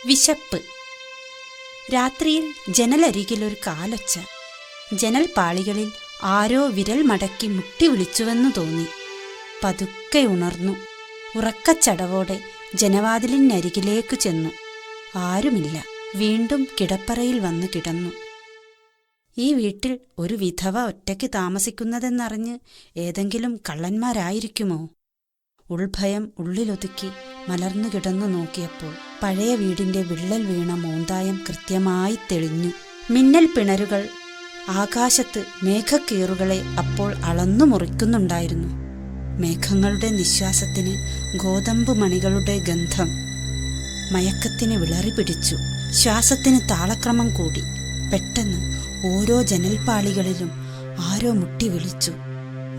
വിശപ്പ്. രാത്രിയിൽ ജനലരികിലൊരു കാലൊച്ച. ജനൽ പാളികളിൽ ആരോ വിരൽ മടക്കി മുട്ടി വിളിച്ചുവെന്നു തോന്നി. പതുക്കെ ഉണർന്നു. ഉറക്കച്ചടവോടെ ജനവാതിലിനരികിലേക്കു ചെന്നു. ആരുമില്ല. വീണ്ടും കിടപ്പറയിൽ വന്നു കിടന്നു. ഈ വീട്ടിൽ ഒരു വിധവ ഒറ്റയ്ക്ക് താമസിക്കുന്നതെന്നറിഞ്ഞ് ഏതെങ്കിലും കള്ളന്മാരായിരിക്കുമോ? ഉൾഭയം ഉള്ളിലൊതുക്കി മലർന്നു കിടന്നു നോക്കിയപ്പോൾ പഴയ വീടിന്റെ വിള്ളൽ വീണ മോന്തായം കൃത്യമായി തെളിഞ്ഞു. മിന്നൽ പിണരുകൾ ആകാശത്ത് മേഘക്കീറുകളെ അപ്പോൾ അളന്നു മുറിക്കുന്നുണ്ടായിരുന്നു. മേഘങ്ങളുടെ നിശ്വാസത്തിന് ഗോതമ്പ് മണികളുടെ ഗന്ധം. മയക്കത്തിന് വിളറി പിടിച്ചു. ശ്വാസത്തിന് താളക്രമം കൂടി. പെട്ടെന്ന് ഓരോ ജനൽപ്പാളികളിലും ആരോ മുട്ടി വിളിച്ചു.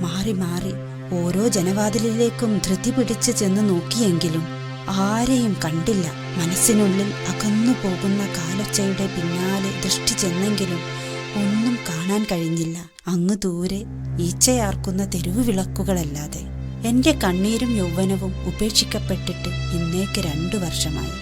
മാറി മാറി ഓരോ ജനവാതിലിലേക്കും ധൃതി പിടിച്ച് ചെന്ന് നോക്കിയെങ്കിലും ആരെയും കണ്ടില്ല. മനസ്സിനുള്ളിൽ അകന്നു പോകുന്ന കാലൊച്ചയുടെ പിന്നാലെ ദൃഷ്ടി ചെന്നെങ്കിലും ഒന്നും കാണാൻ കഴിഞ്ഞില്ല. അങ്ങു ദൂരെ ഈച്ചയാർക്കുന്ന തെരുവു വിളക്കുകളല്ലാതെ. എന്റെ കണ്ണീരും യൗവനവും ഉപേക്ഷിക്കപ്പെട്ടിട്ട് ഇന്നേക്ക് 2 വർഷമായി.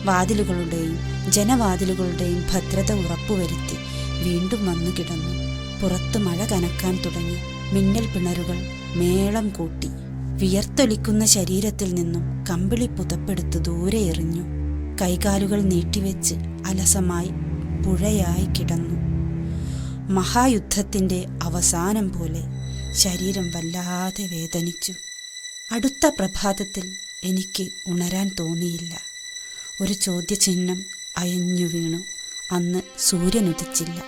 വാതിലുകളുടെയും ജനവാതിലുകളുടെയും ഭദ്രത ഉറപ്പുവരുത്തി വീണ്ടും വന്നു കിടന്നു. പുറത്ത് മഴ കനക്കാൻ തുടങ്ങി. മിന്നൽ പിണരുകൾ മേളം കൂട്ടി. വിയർത്തൊലിക്കുന്ന ശരീരത്തിൽ നിന്നും കമ്പിളി പുതപ്പെടുത്ത് ദൂരെ എറിഞ്ഞു. കൈകാലുകൾ നീട്ടിവെച്ച് അലസമായി പുഴയായി കിടന്നു. മഹായുദ്ധത്തിന്റെ അവസാനം പോലെ ശരീരം വല്ലാതെ വേദനിച്ചു. അടുത്ത പ്രഭാതത്തിൽ എനിക്ക് ഉണരാൻ തോന്നിയില്ല. ഒരു ചോദ്യചിഹ്നം അയഞ്ഞു വീണു. അന്ന് സൂര്യനുദിച്ചില്ല.